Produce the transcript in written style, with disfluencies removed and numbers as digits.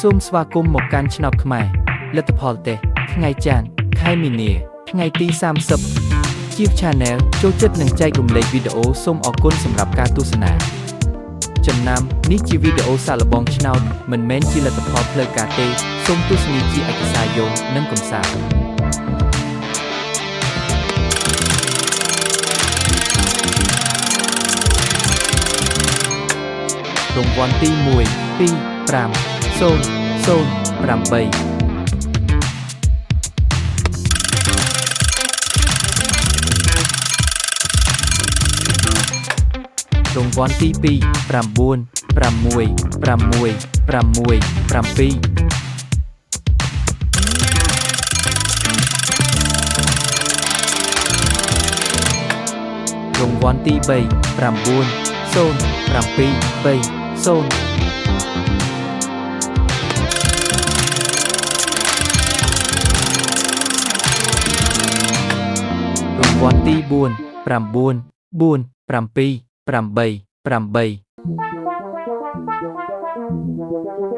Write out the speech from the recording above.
សូមស្វាគមន៍មកកាន់ឆ្នោតខ្មែរលទ្ធផលទេថ្ងៃច័ន្ទខែមីនាថ្ងៃទី30 ជា Channel ចូលចិត្តនិងចែករំលែកវីដេអូសូមអរគុណសម្រាប់ការទស្សនាចំណាំនេះជាវីដេអូសាកល្បងឆ្នោតមិនមែនជាលទ្ធផលផ្លូវការទេសូមទស្សនាជាឯកសារយោងនិងកំសាន្តរង្វាន់ទី1 2 5 0 0 8 រង្វាន់ទី2 9 6 6 6 7 រង្វាន់ទី3 9 0 7 3 0 រង្វាន់ទី4 9 4 4 7 8 8